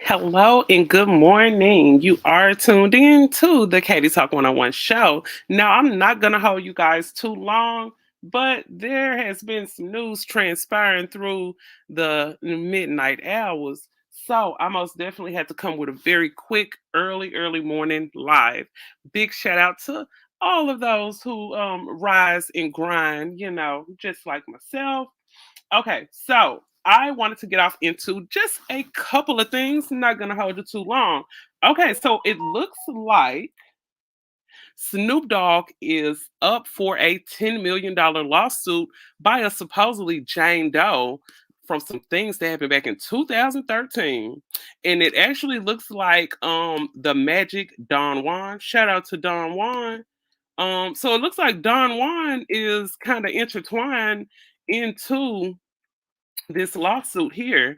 Hello and good morning. You are tuned in to the Katie Talk 101 show. Now, I'm not going to hold you guys too long, but there has been some news transpiring through the midnight hours. So, I most definitely had to come with a very quick, early morning live. Big shout out to all of those who rise and grind, just like myself. Okay, so I wanted to get off into just a couple of things. I'm not going to hold you too long. Okay, so it looks like Snoop Dogg is up for a $10 million lawsuit by a supposedly Jane Doe from some things that happened back in 2013. And it actually looks like the Magic Don Juan. Shout out to Don Juan. So it looks like Don Juan is kind of intertwined into this lawsuit here.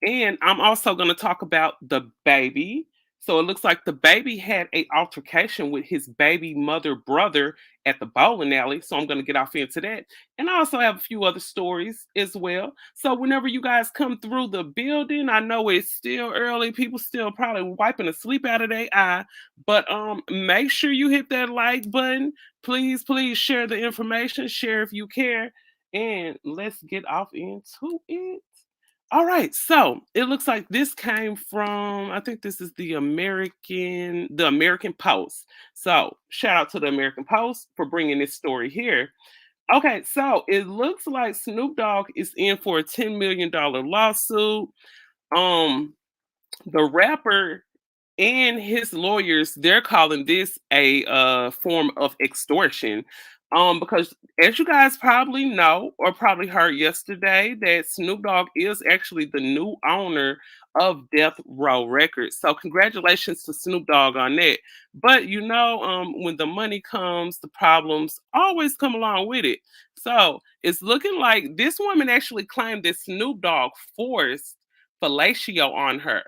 And I'm also going to talk about the baby. So it looks like the baby had a altercation with his baby mother brother at the bowling alley. So I'm going to get off into that. And I also have a few other stories as well. So whenever you guys come through the building, I know it's still early. People still probably wiping the sleep out of their eye. But make sure you hit that like button. Please share the information. Share if you care, and let's get off into it. All right, so it looks like this came from, I think this is the American Post. So shout out to the American Post for bringing this story here. Okay, so it looks like Snoop Dogg is in for a $10 million lawsuit. Um, the rapper and his lawyers, they're calling this a form of extortion, because as you guys probably know or probably heard yesterday, that Snoop Dogg is actually the new owner of Death Row Records. So congratulations to Snoop Dogg on that. But when the money comes, the problems always come along with it. So it's looking like this woman actually claimed that Snoop Dogg forced fellatio on her,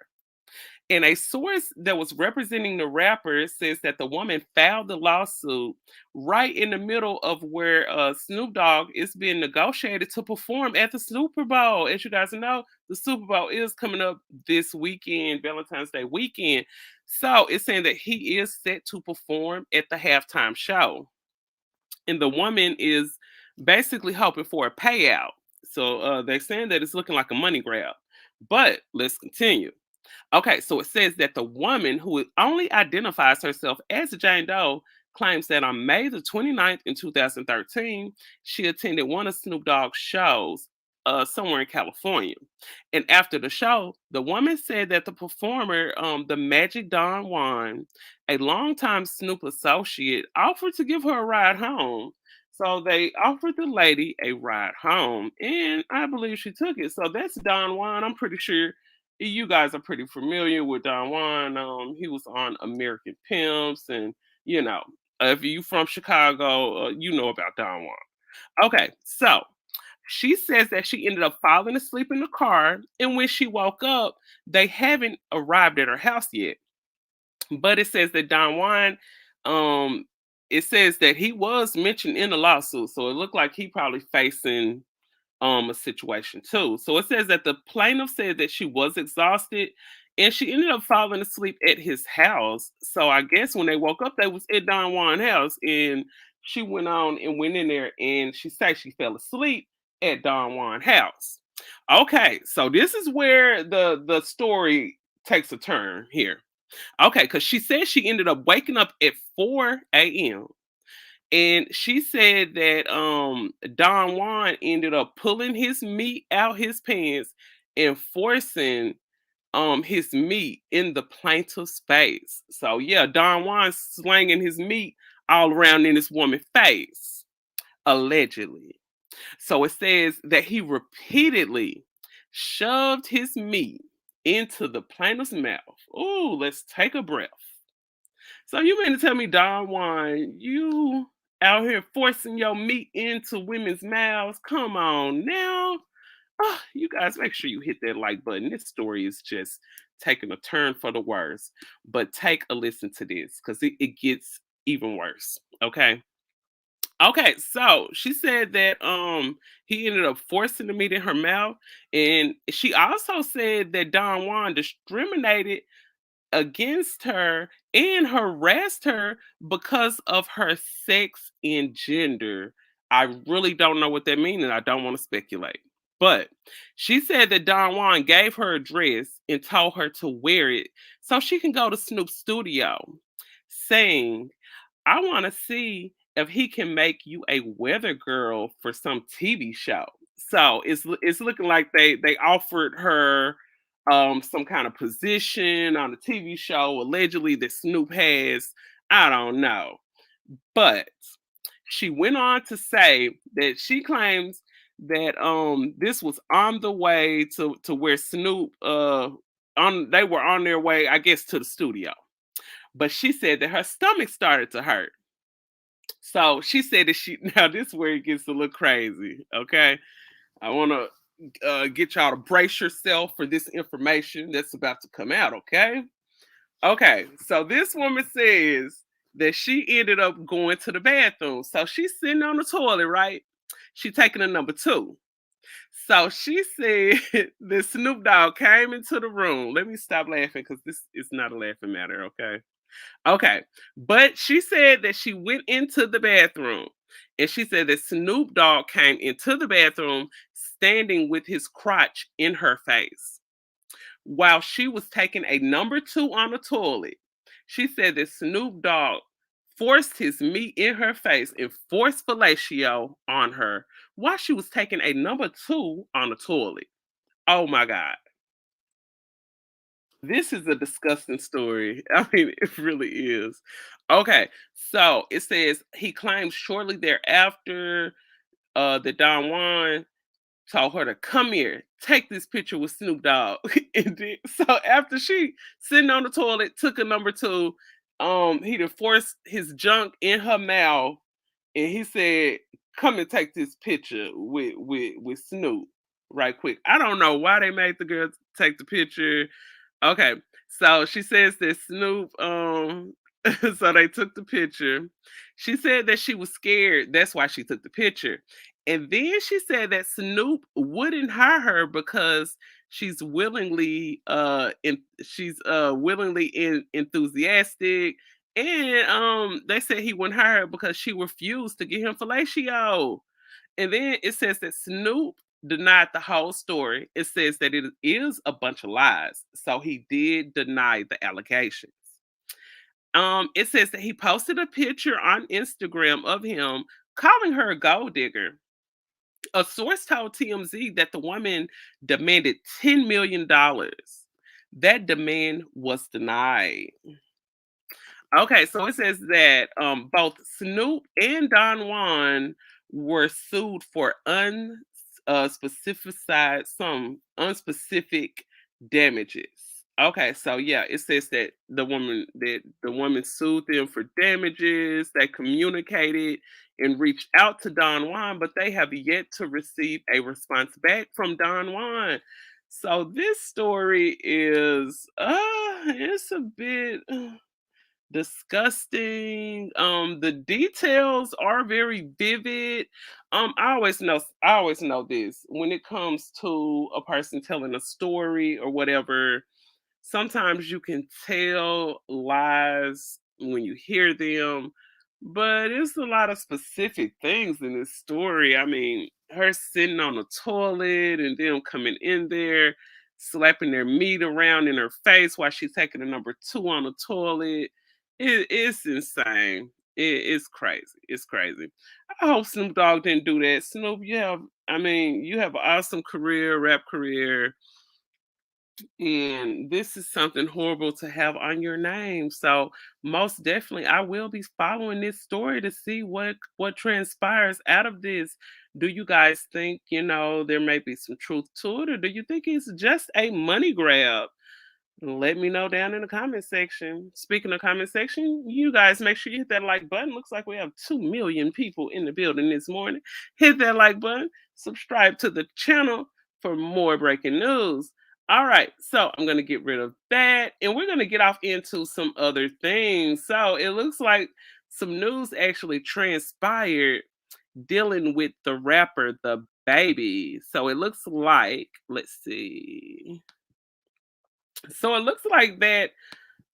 and a source that was representing the rapper says that the woman filed the lawsuit right in the middle of where Snoop Dogg is being negotiated to perform at the Super Bowl. As you guys know, the Super Bowl is coming up this weekend, Valentine's Day weekend. So it's saying that he is set to perform at the halftime show. And the woman is basically hoping for a payout. So they're saying that it's looking like a money grab. But let's continue. Okay, so it says that the woman who only identifies herself as Jane Doe claims that on May the 29th in 2013, she attended one of Snoop Dogg's shows somewhere in California. And after the show, the woman said that the performer, the Magic Don Juan, a longtime Snoop associate, offered to give her a ride home. So they offered the lady a ride home, and I believe she took it. So that's Don Juan. I'm pretty sure you guys are pretty familiar with Don Juan. He was on American Pimps, and you know, if you from Chicago, you know about Don Juan. Okay, so she says that she ended up falling asleep in the car, and when she woke up, they haven't arrived at her house yet. But it says that Don Juan, um, it says that he was mentioned in the lawsuit, so it looked like he probably facing a situation too. So it says that the plaintiff said that she was exhausted and she ended up falling asleep at his house. So I guess when they woke up, they was at Don Juan's house, and she went on and went in there, and she said she fell asleep at Don Juan's house. Okay, so this is where the story takes a turn here. Okay, because she said she ended up waking up at 4 a.m. And she said that Don Juan ended up pulling his meat out his pants and forcing his meat in the plaintiff's face. So yeah, Don Juan slanging his meat all around in this woman's face, allegedly. So it says that he repeatedly shoved his meat into the plaintiff's mouth. Ooh, let's take a breath. So you mean to tell me, Don Juan, you out here forcing your meat into women's mouths? Come on now. You guys, make sure you hit that like button. This story is just taking a turn for the worse. But take a listen to this because it gets even worse. Okay. Okay, so she said that he ended up forcing the meat in her mouth, and she also said that Don Juan discriminated against her and harassed her because of her sex and gender. I really don't know what that means, and I don't want to speculate. But she said that Don Juan gave her a dress and told her to wear it so she can go to Snoop's studio, saying, I want to see if he can make you a weather girl for some TV show. So it's looking like they offered her some kind of position on a TV show allegedly that Snoop has. I don't know. But she went on to say that she claims that this was on the way to where Snoop on they were on their way, I guess, to the studio. But she said that her stomach started to hurt. So she said that she now this is where it gets a little crazy. Okay. I want to get y'all to brace yourself for this information that's about to come out. Okay. Okay. So this woman says that she ended up going to the bathroom. So she's sitting on the toilet, right? She taking a number two. So she said that Snoop Dogg came into the room. Let me stop laughing because this is not a laughing matter. Okay. Okay. But she said that she went into the bathroom and she said that Snoop Dogg came into the bathroom standing with his crotch in her face while she was taking a number two on the toilet. She said that Snoop Dogg forced his meat in her face and forced fellatio on her while she was taking a number two on the toilet. Oh my God. This is a disgusting story. I mean, it really is. Okay, so it says he claims shortly thereafter that Don Juan told her to come here, take this picture with Snoop Dogg. And then, so after she sitting on the toilet, took a number two, he done forced his junk in her mouth, and he said, "Come and take this picture with Snoop right quick." I don't know why they made the girl take the picture. Okay, so she says that Snoop, so they took the picture. She said that she was scared. That's why she took the picture. And then she said that Snoop wouldn't hire her because she's willingly enthusiastic. And they said he wouldn't hire her because she refused to get him fellatio. And then it says that Snoop denied the whole story. It says that it is a bunch of lies. So he did deny the allegations. It says that he posted a picture on Instagram of him calling her a gold digger. A source told TMZ that the woman demanded $10 million. That demand was denied. Okay, so it says that both Snoop and Don Juan were sued for unspecified some unspecific damages. Okay, so yeah, it says that the woman sued them for damages. They communicated and reached out to Don Juan, but they have yet to receive a response back from Don Juan. So this story is it's a bit disgusting. The details are very vivid. I always know this when it comes to a person telling a story or whatever. Sometimes you can tell lies when you hear them, but it's a lot of specific things in this story. I mean, her sitting on the toilet and them coming in there, slapping their meat around in her face while she's taking a number two on the toilet. It's insane. It's crazy. It's crazy. I hope Snoop Dogg didn't do that. Snoop, you have an awesome career, rap career, and this is something horrible to have on your name. So most definitely I will be following this story to see what transpires out of this. Do you guys think, there may be some truth to it, or do you think it's just a money grab? Let me know down in the comment section. Speaking of comment section, you guys make sure you hit that like button. Looks like we have 2 million people in the building this morning. Hit that like button. Subscribe to the channel for more breaking news. All right, so I'm going to get rid of that and we're going to get off into some other things. So it looks like some news actually transpired dealing with the rapper the baby. So it looks like, let's see. So it looks like that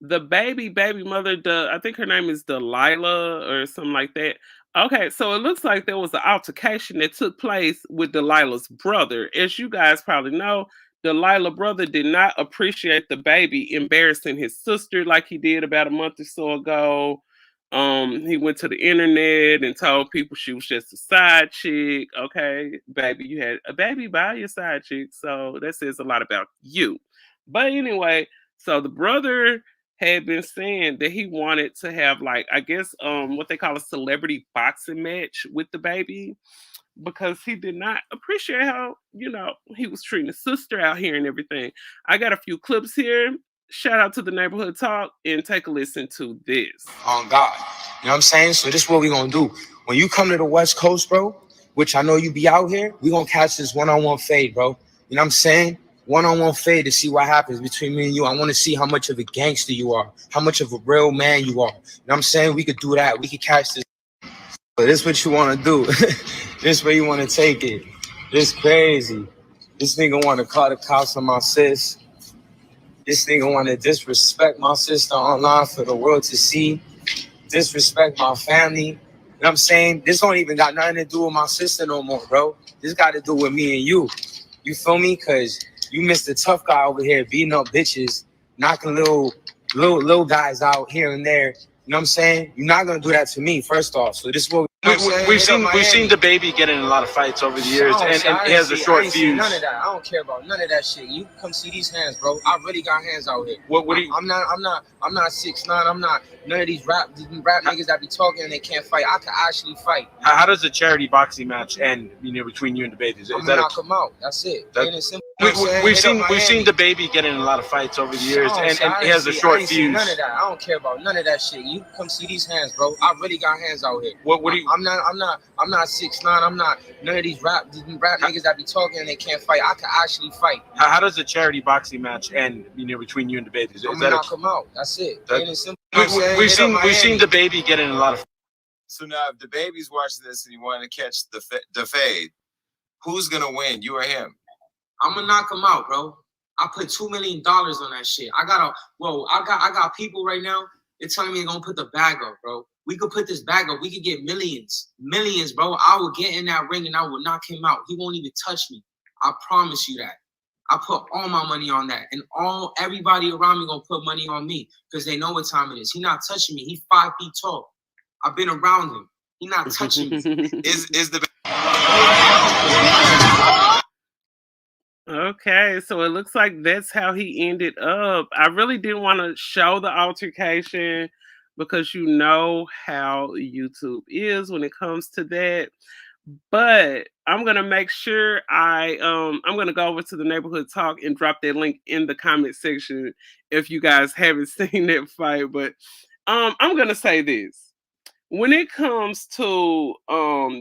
the baby mother, I think her name is Delilah or something like that. Okay, so it looks like there was an altercation that took place with Delilah's brother. As you guys probably know, Delilah's brother did not appreciate the baby embarrassing his sister like he did about a month or so ago. He went to the internet and told people she was just a side chick. Okay, baby, you had a baby by your side chick, so that says a lot about you. But anyway, so the brother had been saying that he wanted to have, like, I guess what they call a celebrity boxing match with the baby because he did not appreciate how, he was treating his sister out here and everything. I got a few clips here. Shout out to the neighborhood talk and take a listen to this. On God. You know what I'm saying? So this is what we gonna do. When you come to the West Coast, bro, which I know you be out here, we gonna catch this one-on-one fade, bro. You know what I'm saying? One-on-one fade to see what happens between me and you. I want to see how much of a gangster you are, how much of a real man you are. You know what I'm saying? We could do that. We could catch this. But this is what you want to do. This way you want to take it. This crazy. This nigga want to call the cops on my sis. This nigga want to disrespect my sister online for the world to see. Disrespect my family. You know what I'm saying? This don't even got nothing to do with my sister no more, bro. This got to do with me and you. You feel me? Because you missed the tough guy over here beating up bitches, knocking little guys out here and there. You know what I'm saying? You're not gonna do that to me, first off. So this is what we've seen DaBaby get in a lot of fights over the years, and he has a short fuse. None of that. I don't care about none of that shit. You come see these hands, bro. I really got hands out here. What do you? I'm not 6'9". I'm not none of these rap niggas that be talking and they can't fight. I can actually fight. How does a charity boxing match end? Between you and DaBaby, is I'm that knock him out? That's it. We've seen DaBaby get in a lot of fights over the years, and he has a short fuse. None of that. I don't care about none of that shit. You come see these hands, bro. I really got hands out here. What do you? I'm not 6'9". I'm not none of these rap niggas that be talking and they can't fight. I can actually fight. How does a charity boxing match end? Between you and DaBaby, is I'm that knock him out? That's it. We've seen DaBaby get in a lot of. So now, if DaBaby's watching this and he wanted to catch the fade, who's gonna win, you or him? I'm gonna knock him out, bro. I put $2 million on that shit. I got people right now. They're telling me they're gonna put the bag up, bro. We could put this bag up. We could get millions, bro. I will get in that ring and I will knock him out. He won't even touch me. I promise you that. I put all my money on that, and everybody around me gonna put money on me because they know what time it is. He not touching me. He's 5 feet tall. I've been around him. He not touching me. Is the Okay, so it looks like that's how he ended up. I really didn't want to show the altercation because you know how YouTube is when it comes to that. But I'm gonna make sure I'm gonna go over to the neighborhood talk and drop that link in the comment section if you guys haven't seen that fight. But I'm gonna say this. When it comes to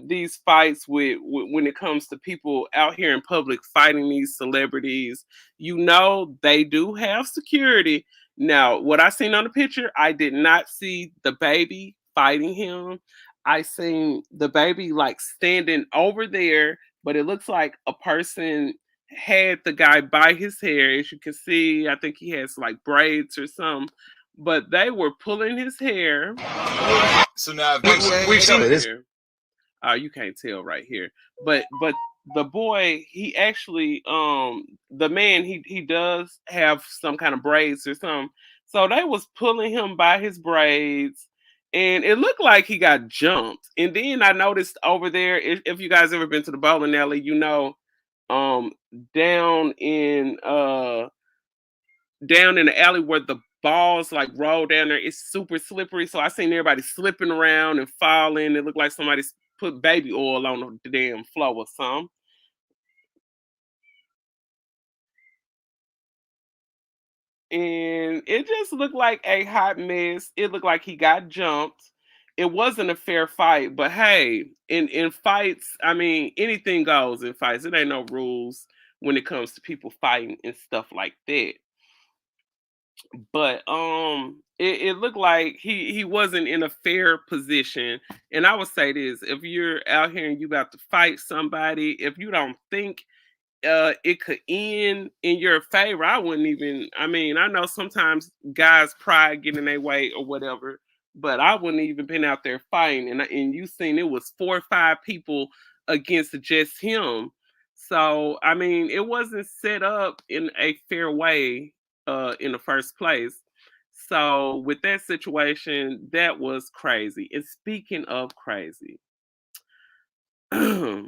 these fights when it comes to people out here in public fighting these celebrities, they do have security. Now, what I seen on the picture, I did not see the baby fighting him. I seen the baby like standing over there, but it looks like a person had the guy by his hair. As you can see, I think he has like braids or something, but they were pulling his hair. So now we've seen this. You can't tell right here, but the boy, he actually the man, he does have some kind of braids or something. So they was pulling him by his braids, and it looked like he got jumped. And then I noticed over there, if you guys ever been to the bowling alley, um down in uh down in the alley where the balls like roll down there, it's super slippery. So I seen everybody slipping around and falling. It looked like somebody put baby oil on the damn floor or something. And it just looked like a hot mess. It looked like he got jumped. It wasn't a fair fight, but hey, in fights, I mean, anything goes in fights. It ain't no rules when it comes to people fighting and stuff like that. But it looked like he wasn't in a fair position. And I would say this: if you're out here and you about to fight somebody, if you don't think it could end in your favor, I wouldn't even. I mean, I know sometimes guys' pride get in their way or whatever, but I wouldn't even been out there fighting. And you seen it was 4 or 5 people against just him. So I mean, it wasn't set up in a fair way in the first place. So with that situation, that was crazy. And speaking of crazy, I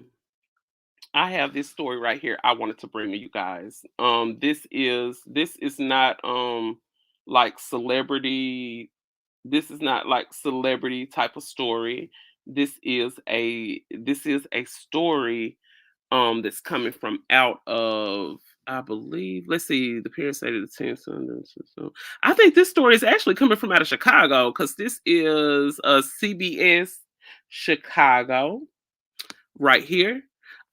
have this story right here I wanted to bring to you guys. This is not like celebrity. This is not like celebrity type of story. This is a story that's coming from out of, I believe, let's see, the parents say that the 10 Sundance. So I think this story is actually coming from out of Chicago because this is a CBS Chicago right here.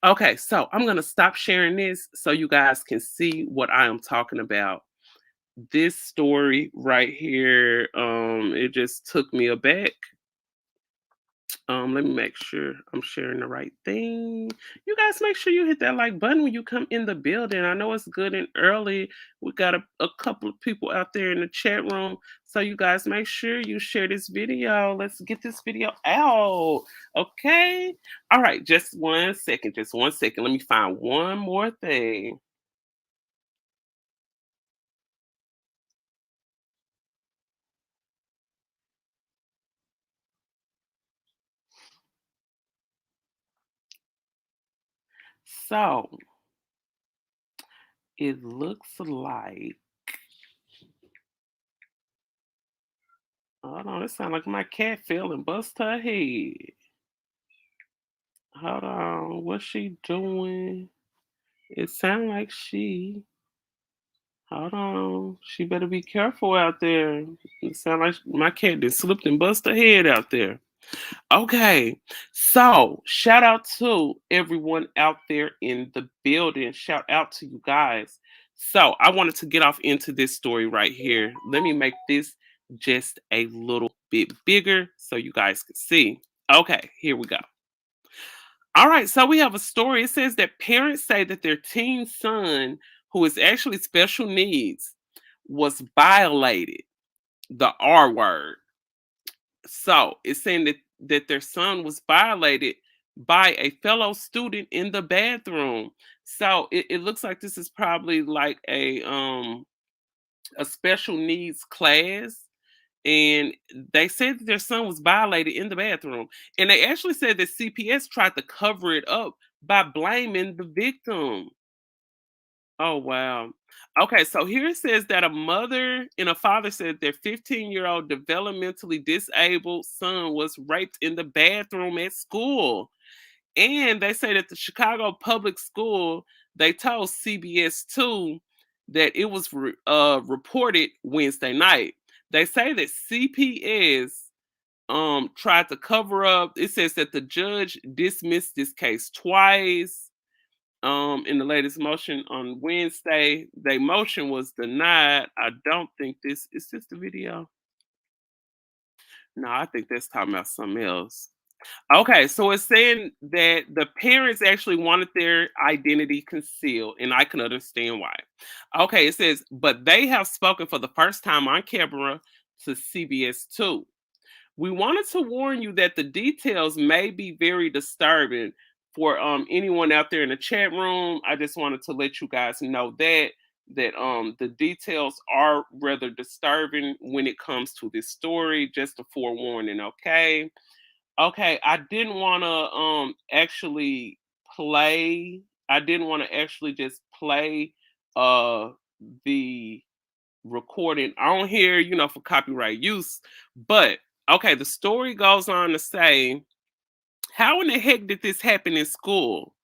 Okay, so I'm gonna stop sharing this so you guys can see what I am talking about. This story right here, it just took me aback. Let me make sure I'm sharing the right thing. You guys make sure you hit that like button when you come in the building. I know it's good and early. We got a couple of people out there in the chat room. So you guys make sure you share this video. Let's get this video out. Okay. All right, just 1 second. Just 1 second. Let me find one more thing. So it looks like, hold on, it sounds like my cat fell and bust her head. Hold on, what's she doing? It sounds like she. Hold on, she better be careful out there. It sounds like my cat just slipped and bust her head out there. Okay, so shout out to everyone out there in the building. Shout out to you guys. So I wanted to get off into this story right here. Let me make this just a little bit bigger so you guys can see. Okay, here we go. All right, so we have a story. It says that parents say that their teen son, who is actually special needs, was violated. The R word. So it's saying that their son was violated by a fellow student in the bathroom. So it looks like this is probably like a special needs class, and they said that their son was violated in the bathroom. And they actually said that CPS tried to cover it up by blaming the victim. Oh, wow. Okay, so here it says that a mother and a father said their 15-year-old developmentally disabled son was raped in the bathroom at school. And they say that the Chicago Public School, they told CBS 2 that it was reported Wednesday night. They say that CPS tried to cover up. It says that the judge dismissed this case twice. In the latest motion on Wednesday, the motion was denied. I don't think this is this the video. No, I think that's talking about something else. Okay, so it's saying that the parents actually wanted their identity concealed, and I can understand why. Okay, it says, but they have spoken for the first time on camera to CBS 2. We wanted to warn you that the details may be very disturbing for anyone out there in the chat room. I just wanted to let you guys know that the details are rather disturbing when it comes to this story. Just a forewarning, okay? Okay, I didn't want to actually play. I didn't want to actually just play uh the recording on here, for copyright use. But okay, the story goes on to say, how in the heck did this happen in school?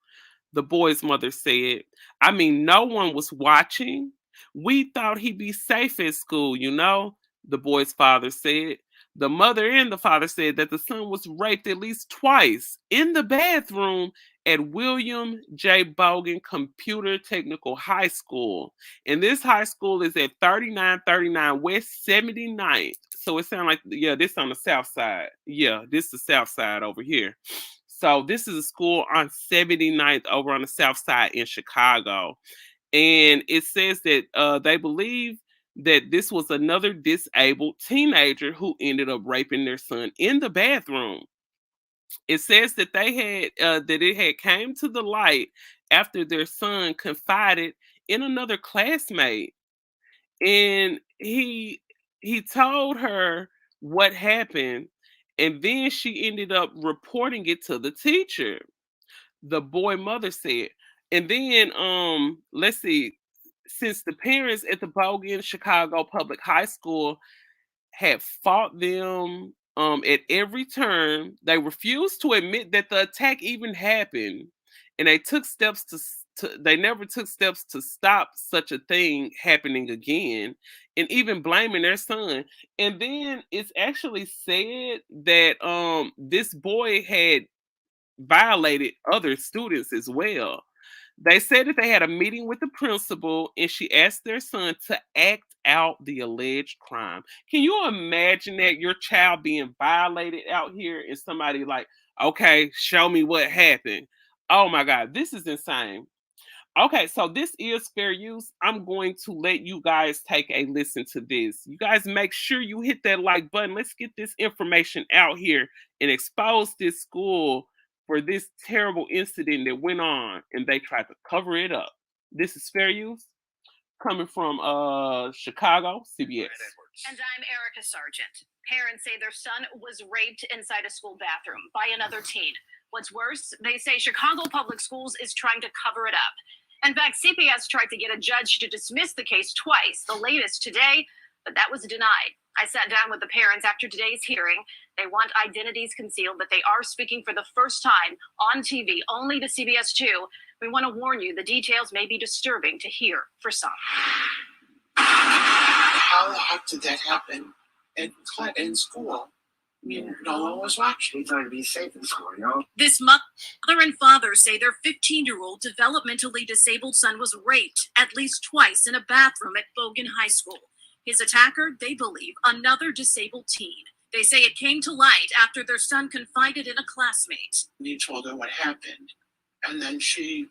The boy's mother said. I mean, no one was watching. We thought he'd be safe at school, the boy's father said. The mother and the father said that the son was raped at least twice in the bathroom at William J. Bogan Computer Technical High School. And this high school is at 3939 West 79th. So it sounds like, yeah, this on the south side. Yeah, this is the south side over here. So this is a school on 79th over on the south side in Chicago. And it says that they believe that this was another disabled teenager who ended up raping their son in the bathroom. It says that they had that it had came to the light after their son confided in another classmate, and he told her what happened, and then she ended up reporting it to the teacher. The boy mother said. And then let's see, since the parents at the Bogan Chicago Public High School had fought them at every turn, they refused to admit that the attack even happened, and they took steps they never took steps to stop such a thing happening again, and even blaming their son. And then it's actually said that this boy had violated other students as well. They said that they had a meeting with the principal and she asked their son to act out the alleged crime. Can you imagine that your child being violated out here and somebody like, okay, show me what happened? Oh my God, this is insane. Okay, so this is fair use. I'm going to let you guys take a listen to this. You guys make sure you hit that like button. Let's get this information out here and expose this school for this terrible incident that went on and they tried to cover it up. This is fair use coming from Chicago, CBS. And I'm Erica Sargent. Parents say their son was raped inside a school bathroom by another teen. What's worse, they say Chicago Public Schools is trying to cover it up. In fact, CPS tried to get a judge to dismiss the case twice, the latest today, but that was denied. I sat down with the parents after today's hearing. They want identities concealed, but they are speaking for the first time on TV, only to CBS 2. We want to warn you, the details may be disturbing to hear for some. How the heck did that happen in school? I mean, no one was watching. We're trying to be safe in school, you know? This mother and father say their 15-year-old developmentally disabled son was raped at least twice in a bathroom at Bogan High School. His attacker, they believe, another disabled teen. They say it came to light after their son confided in a classmate. He told her what happened, and then she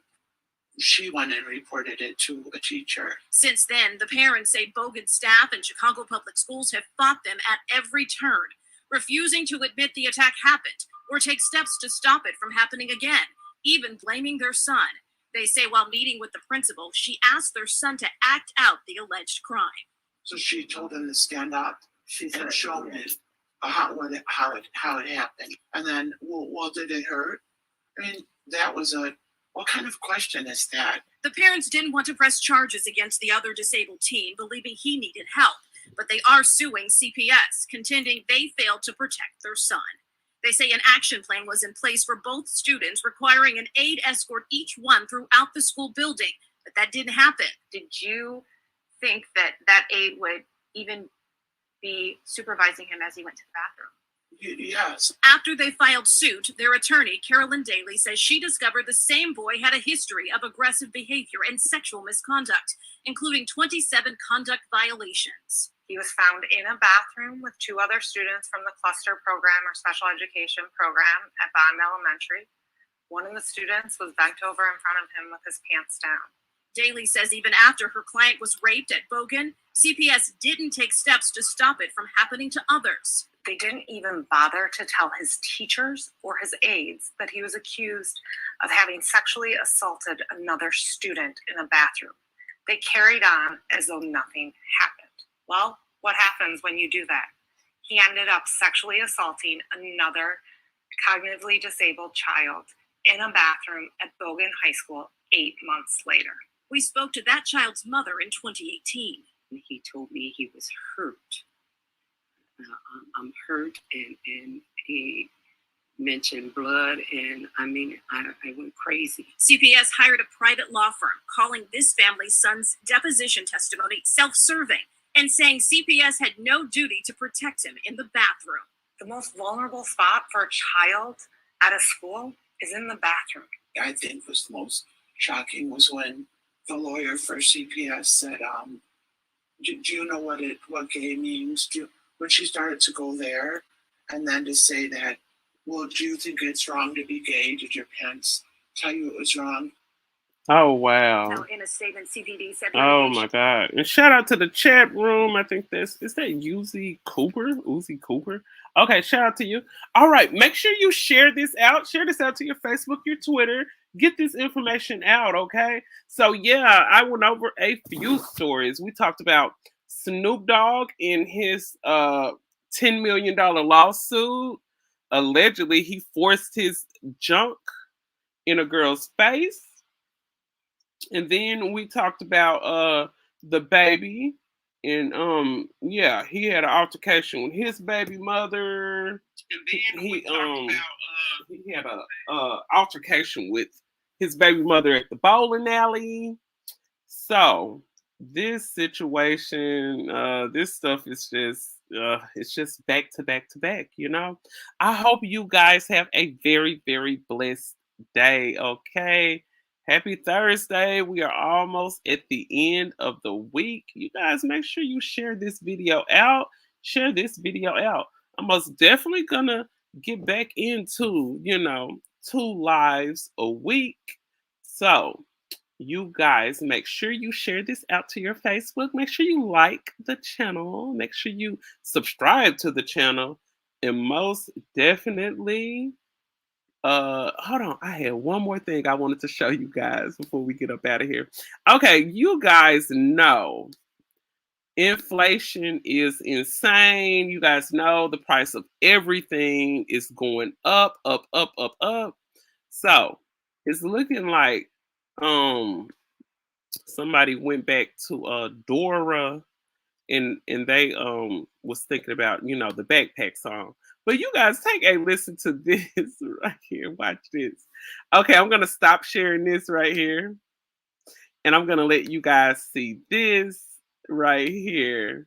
went and reported it to a teacher. Since then, the parents say Bogan staff and Chicago Public Schools have fought them at every turn, refusing to admit the attack happened or take steps to stop it from happening again, even blaming their son. They say while meeting with the principal, she asked their son to act out the alleged crime. So she told him to stand up and show me how it happened. And then, well, did it hurt? I mean, what kind of question is that? The parents didn't want to press charges against the other disabled teen, believing he needed help, but they are suing CPS, contending they failed to protect their son. They say an action plan was in place for both students, requiring an aide escort each one throughout the school building, but that didn't happen. Did you think that that aide would even be supervising him as he went to the bathroom? Yes. After they filed suit, their attorney, Carolyn Daly, says she discovered the same boy had a history of aggressive behavior and sexual misconduct, including 27 conduct violations. He was found in a bathroom with two other students from the cluster program or special education program at Bond Elementary. One of the students was bent over in front of him with his pants down. Daly says even after her client was raped at Bogan, CPS didn't take steps to stop it from happening to others. They didn't even bother to tell his teachers or his aides that he was accused of having sexually assaulted another student in a bathroom. They carried on as though nothing happened. Well, what happens when you do that? He ended up sexually assaulting another cognitively disabled child in a bathroom at Bogan High School 8 months later. We spoke to that child's mother in 2018. He told me he was hurt. I'm hurt, and he mentioned blood, and I mean, I went crazy. CPS hired a private law firm, calling this family's son's deposition testimony self-serving and saying CPS had no duty to protect him in the bathroom. The most vulnerable spot for a child at a school is in the bathroom. I think was the most shocking was when the lawyer for CPS said, do you know what gay means? When she started to go there, and then to say that, well, do you think it's wrong to be gay? Did your parents tell you it was wrong? Oh wow. Now, in a statement, CPD said the Oh my God. And shout out to the chat room. I think is that Uzi Cooper? Okay, shout out to you. All right, make sure you share this out. Share this out to your Facebook, your Twitter. Get this information out, okay? So yeah, I went over a few stories. We talked about Snoop Dogg in his $10 million lawsuit. Allegedly, he forced his junk in a girl's face. And then we talked about DaBaby, and yeah, he had an altercation with his baby mother. And then he had a altercation with his baby mother at the bowling alley. So this situation, this stuff is just it's just back to back to back, you know. I hope you guys have a very, very blessed day, okay? Happy Thursday. We are almost at the end of the week. You guys make sure you share this video out. Share this video out. I'm most definitely gonna get back into, 2 lives a week. So you guys make sure you share this out to your Facebook. Make sure you like the channel. Make sure you subscribe to the channel. And most definitely, hold on. I had one more thing I wanted to show you guys before we get up out of here. Okay, you guys know inflation is insane. You guys know the price of everything is going up, up, up, up, up. So it's looking like somebody went back to Dora and they was thinking about, the backpack song. But you guys take a listen to this right here. Watch this. Okay, I'm gonna stop sharing this right here. And I'm gonna let you guys see this right here.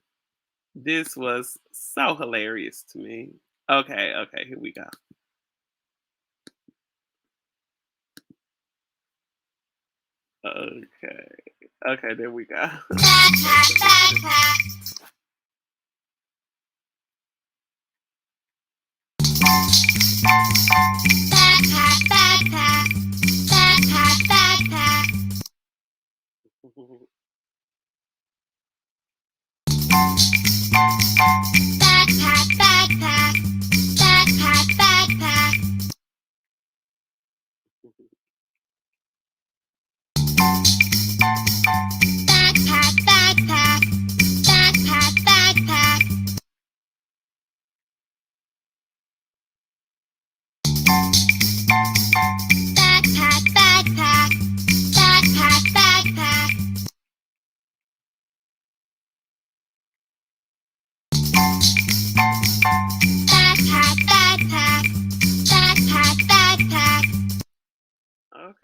This was so hilarious to me. Okay, here we go. Okay, there we go.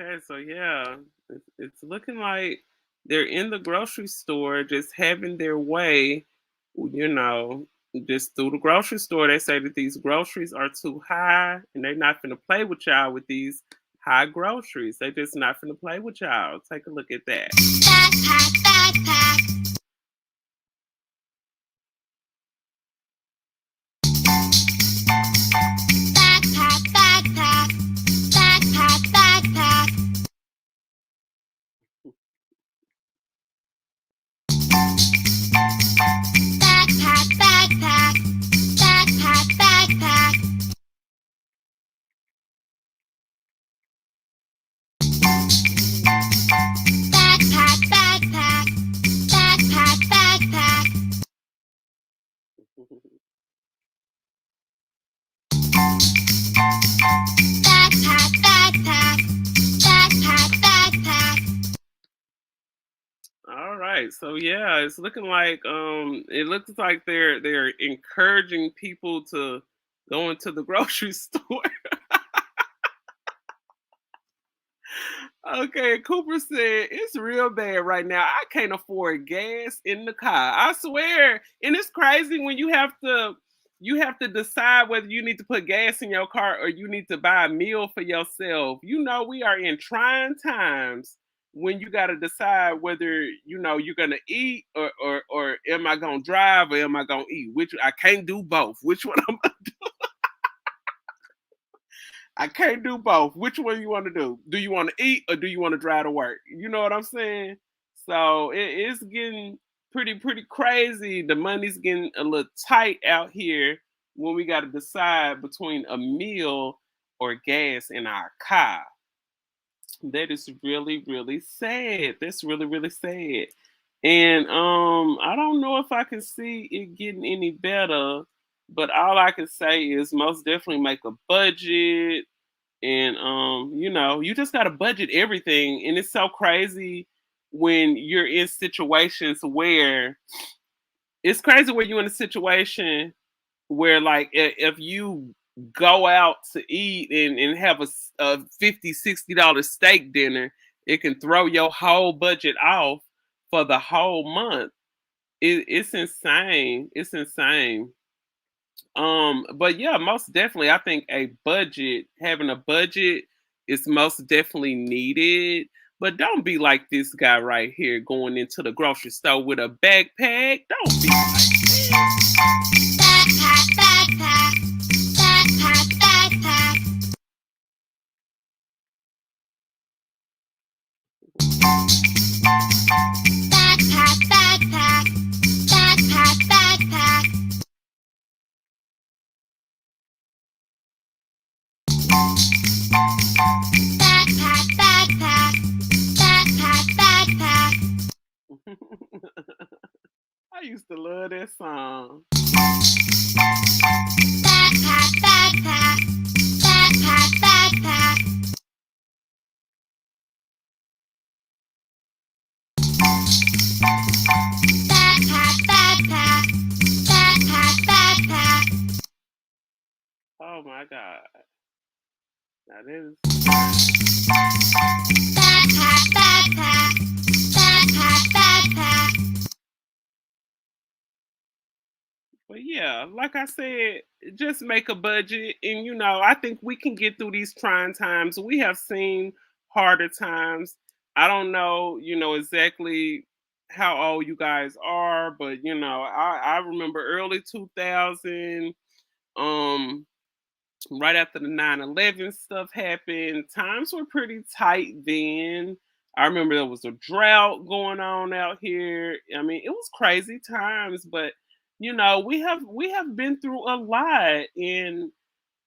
Okay, so yeah, it's looking like they're in the grocery store just having their way, just through the grocery store. They say that these groceries are too high and they're not finna play with y'all with these high groceries. They just not finna play with y'all. Take a look at that. All right, so yeah, it's looking like it looks like they're encouraging people to go into the grocery store. Okay, Cooper said it's real bad right now. I can't afford gas in the car. I swear, and it's crazy when you have to, You have to decide whether you need to put gas in your car or you need to buy a meal for yourself. You know, we are in trying times when you got to decide whether, you know, you're going to eat or am I going to drive or am I going to eat? Which I can't do both. Which one I'm gonna do? I can't do both. Which one you want to do? Do you want to eat or do you want to drive to work? You know what I'm saying? So it's getting pretty crazy. The money's getting a little tight out here when we got to decide between a meal or gas in our car. That is really sad. That's really sad. And I don't know if I can see it getting any better, but all I can say is most definitely make a budget. And you know, you just gotta budget everything. And it's so crazy when you're in situations where it's crazy where you're in a situation where like if you go out to eat and have a $50-$60 steak dinner, it can throw your whole budget off for the whole month. It's insane. It's insane. But yeah, most definitely, I think having a budget is most definitely needed. But don't be like this guy right here going into the grocery store with a backpack. Don't be like I used to love that song. Oh my God. Now this But yeah, like I said, just make a budget. And, you know, I think we can get through these trying times. We have seen harder times. I don't know, you know, exactly how old you guys are, but, you know, I remember early 2000, um, right after the 9/11 stuff happened, times were pretty tight then. I remember there was a drought going on out here. I mean, it was crazy times, but you know, we have been through a lot, and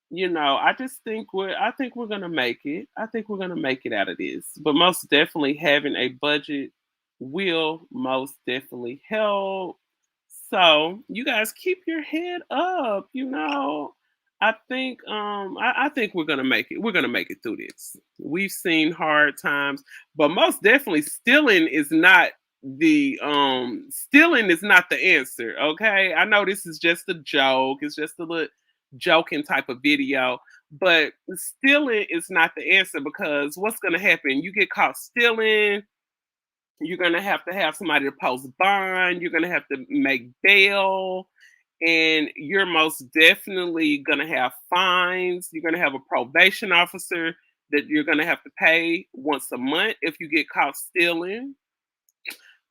you know, I think we're gonna make it. I think we're gonna make it out of this. But most definitely having a budget will most definitely help. So you guys keep your head up, you know. I think we're gonna make it. We're gonna make it through this. We've seen hard times, but most definitely stealing is not the answer. Okay. I know this is just a joke, it's just a little joking type of video, but stealing is not the answer because what's gonna happen? You get caught stealing, you're gonna have to have somebody to post bond, you're gonna have to make bail, and you're most definitely going to have fines. You're going to have a probation officer that you're going to have to pay once a month if you get caught stealing.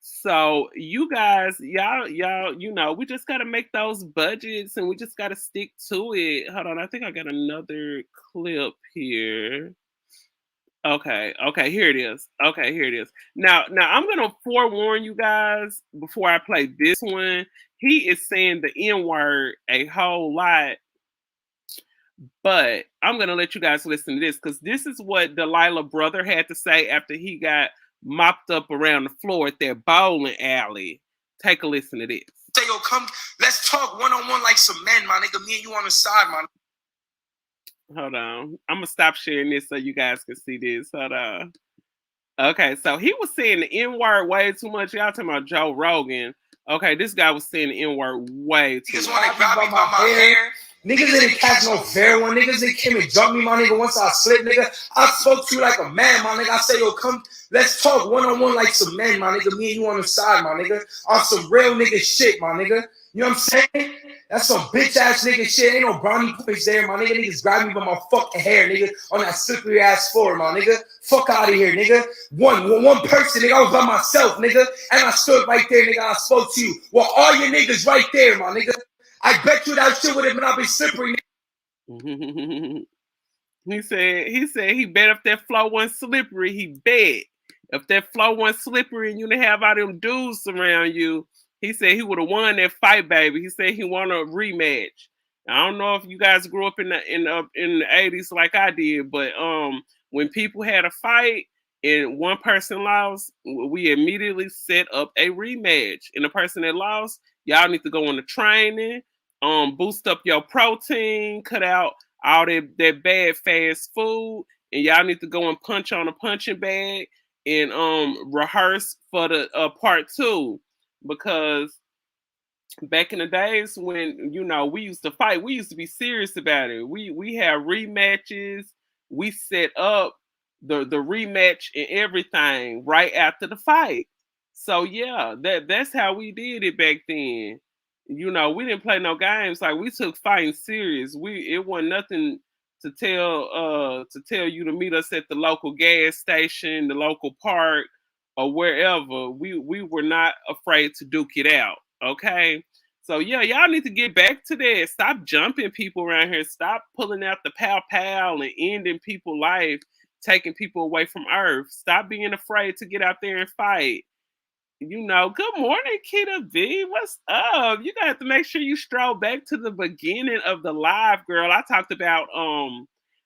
So you guys, y'all, you know, we just got to make those budgets and we just got to stick to it. Hold on, I think I got another clip here. Okay, here it is. Okay, here it is. Now I'm gonna forewarn you guys before I play this one. He is saying the N-word a whole lot, but I'm gonna let you guys listen to this because this is what Delilah brother had to say after he got mopped up around the floor at that bowling alley. Take a listen to this. Say, yo, come, let's talk one-on-one like some men, my nigga. Me and you on the side, man. Hold on. I'm gonna stop sharing this so you guys can see this. Hold on. Okay, so he was saying the N-word way too much. Y'all talking about Joe Rogan. Okay, this guy was saying the N-word way too much. Niggas wanna grab me by my hair. Niggas didn't catch no fair one. Niggas didn't came and jumped me, my nigga. Once I slipped, nigga, I spoke to you like a man, my nigga. I say, yo, come, let's talk one-on-one like some men, my nigga. Me and you on the side, my nigga. On some real nigga shit, my nigga. You know what I'm saying? That's some bitch ass nigga shit. Ain't no brownie points there, my nigga. Niggas grab me by my fucking hair, nigga, on that slippery ass floor, my nigga. Fuck out of here, nigga. One person, nigga. I was by myself, nigga, and I stood right there, nigga. I spoke to you. Well, all your niggas right there, my nigga. I bet you that shit would have not been slippery, nigga. He said he bet if that flow wasn't slippery, he bet. If that flow wasn't slippery and you didn't have all them dudes around you, he said he would have won that fight, baby. He said he won a rematch. I don't know if you guys grew up in the 80s like I did, but when people had a fight and one person lost, we immediately set up a rematch. And the person that lost, y'all need to go into training, boost up your protein, cut out all that bad fast food, and y'all need to go and punch on a punching bag and rehearse for the part 2, because back in the days when we used to fight, we used to be serious about it. We had rematches. We set up the rematch and everything right after the fight. So yeah, that's how we did it back then. We didn't play no games. Like, we took fighting serious. It wasn't nothing to tell you to meet us at the local gas station, the local park, or wherever. We were not afraid to duke it out. Okay. So yeah, y'all need to get back to that. Stop jumping people around here. Stop pulling out the pow and ending people's life, taking people away from Earth. Stop being afraid to get out there and fight. Good morning, Kita V. What's up? You gotta have to make sure you stroll back to the beginning of the live, girl. I talked about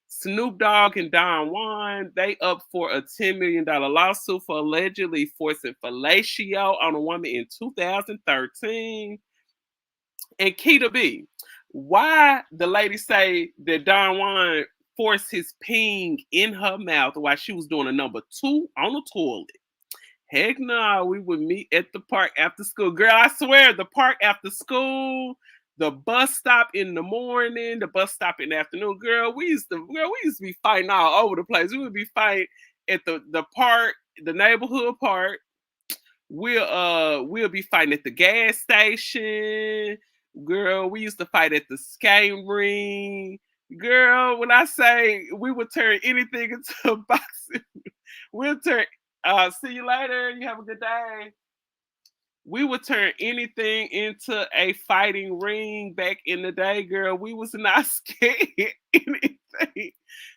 Snoop Dogg and Don Juan. They up for a $10 million lawsuit for allegedly forcing fellatio on a woman in 2013. And Kita B, why the lady say that Don Juan forced his ping in her mouth while she was doing a number 2 on the toilet? Heck no, we would meet at the park after school. Girl, I swear, the park after school, the bus stop in the morning, the bus stop in the afternoon. Girl, we used to be fighting all over the place. We would be fighting at the park, the neighborhood park. We'll be fighting at the gas station. Girl, we used to fight at the skating ring. Girl, when I say we would turn anything into a boxing, we'll turn. See you later. You have a good day. We would turn anything into a fighting ring back in the day, girl. We was not scared anything.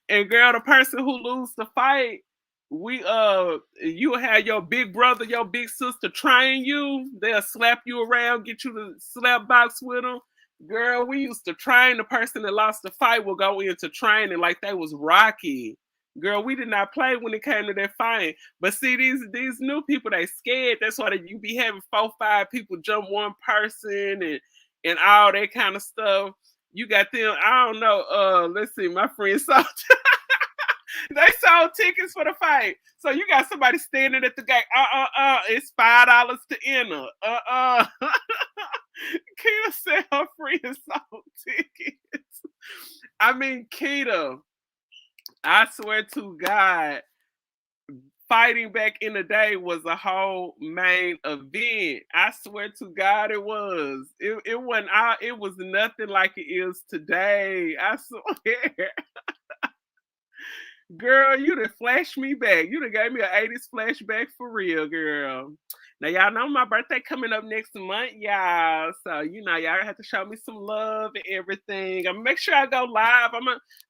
And girl, the person who lose the fight, you have your big brother, your big sister train you. They'll slap you around, get you to slap box with them. Girl, we used to train. The person that lost the fight will go into training like they was Rocky. Girl, we did not play when it came to that fighting. But see, these new people, they scared. That's why you be having 4, 5 people jump one person and all that kind of stuff. You got them, I don't know, let's see, my friend sold they sold tickets for the fight. So you got somebody standing at the gate. It's $5 to enter. Kita said her friend sold tickets. I mean, Kita, I swear to God, fighting back in the day was a whole main event. I swear to God, it was. It wasn't. It was nothing like it is today. I swear. Girl, you done flashed me back. You done gave me an 80s flashback for real, girl. Now, y'all know my birthday coming up next month, y'all. So, y'all have to show me some love and everything. I'm gonna make sure I go live.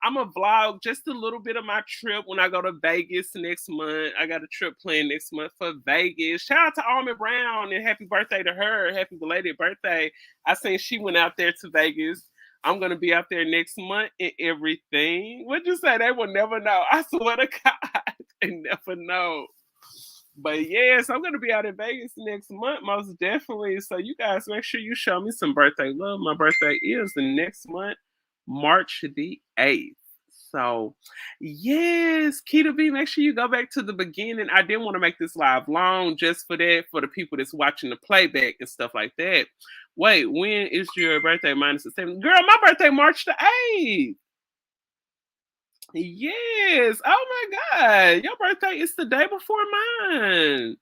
I'm a vlog just a little bit of my trip when I go to Vegas next month. I got a trip planned next month for Vegas. Shout out to Almond Brown and happy birthday to her. Happy belated birthday. I seen she went out there to Vegas. I'm going to be out there next month and everything. What'd you say? They will never know. I swear to God, they never know. But yes, I'm going to be out in Vegas next month, most definitely. So you guys make sure you show me some birthday love. My birthday is the next month, March the 8th. So yes, Kita B, make sure you go back to the beginning. I didn't want to make this live long just for that, for the people that's watching the playback and stuff like that. Wait, when is your birthday? Minus the 7th. Girl, my birthday March the 8th. Yes. Oh my God. Your birthday is the day before mine.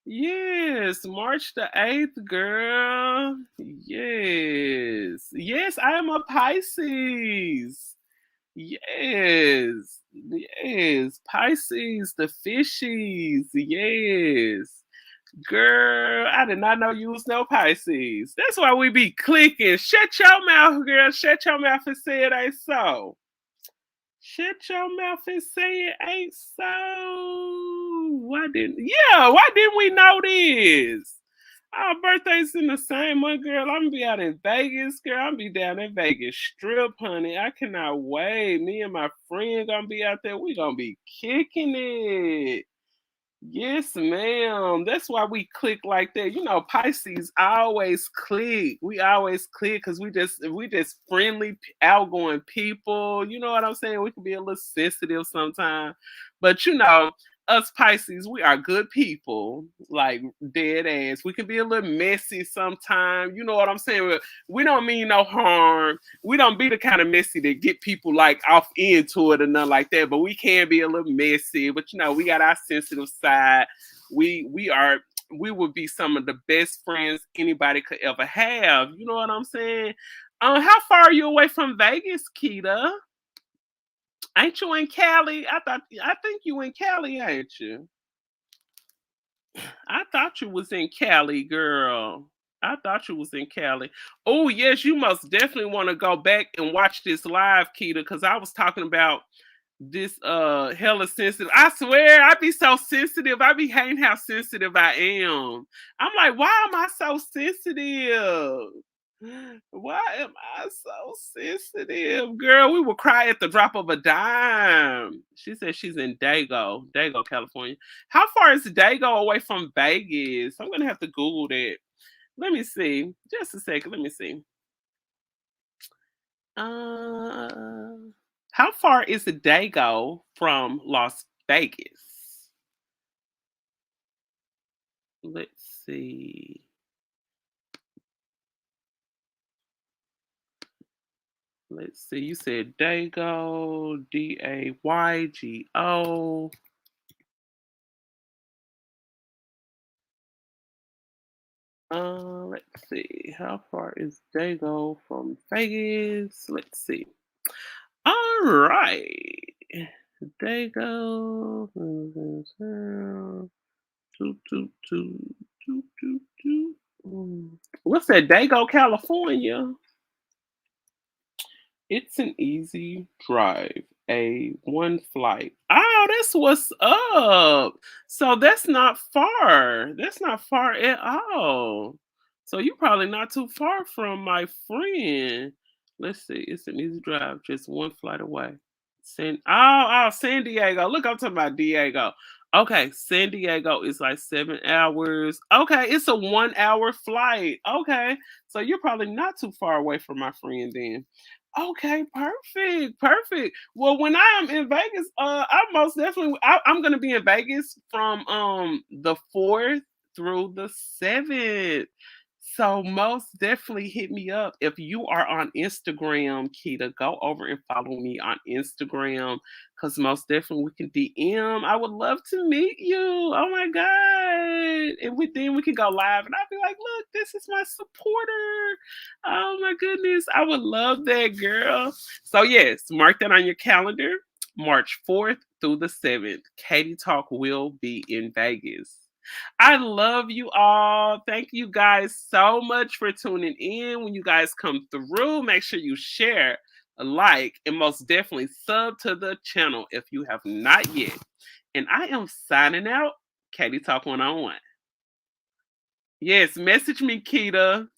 Yes, March the 8th, girl. Yes. Yes, I am a Pisces. Yes. Yes. Pisces, the fishies. Yes. Girl, I did not know you was no Pisces. That's why we be clicking. Shut your mouth, girl. Shut your mouth and say it ain't so. Shut your mouth and say it ain't so. Why didn't we know this? Our birthdays in the same month, girl. I'm gonna be out in Vegas, girl. I'm gonna be down in Vegas Strip, honey. I cannot wait. Me and my friend gonna be out there. We gonna be kicking it. Yes, ma'am. That's why we click like that. You know, Pisces always click. We always click because we just friendly, outgoing people. You know what I'm saying? We can be a little sensitive sometimes, but you know, us Pisces, we are good people, like dead ass. We can be a little messy sometimes. You know what I'm saying? We don't mean no harm. We don't be the kind of messy that get people like off into it or nothing like that. But we can be a little messy. But you know, we got our sensitive side. We would be some of the best friends anybody could ever have. You know what I'm saying? How far are you away from Vegas, Keita? Ain't you in Cali? I think you in Cali, ain't you? I thought you was in Cali, girl. I thought you was in Cali. Oh, yes, you must definitely want to go back and watch this live, Keita, because I was talking about this hella sensitive. I swear, I be so sensitive. I be hating how sensitive I am. I'm like, why am I so sensitive? Why am I so sensitive? Girl, we will cry at the drop of a dime. She said she's in Dago, California. How far is Dago away from Vegas? I'm gonna have to Google that. Let me see. Just a second. Let me see. Uh, how far is Dago from Las Vegas? Let's see. Let's see. You said Dago, Daygo. Let's see. How far is Dago from Vegas? Let's see. All right. Dago. Two, two, two, two, two, two. What's that? Dago, California. It's an easy drive. A one flight. Oh, that's what's up. So that's not far. That's not far at all. So you're probably not too far from my friend. Let's see. It's an easy drive, just one flight away. San Diego. Look, I'm talking about Diego. Okay, San Diego is like 7 hours. Okay, it's a 1 hour flight. Okay, so you're probably not too far away from my friend then. Okay, perfect, perfect. Well, when I am in Vegas, I'm gonna be in Vegas from the 4th through the 7th. So most definitely hit me up. If you are on Instagram, Keita, go over and follow me on Instagram. Cause most definitely we can DM. I would love to meet you. Oh my God. And then we can go live and I'll be like, look, this is my supporter. Oh my goodness. I would love that, girl. So yes, mark that on your calendar. March 4th through the 7th. Katie Talk will be in Vegas. I love you all. Thank you guys so much for tuning in. When you guys come through, make sure you share, like, and most definitely sub to the channel if you have not yet. And I am signing out. Katie Talk 101. Yes, message me, Keita.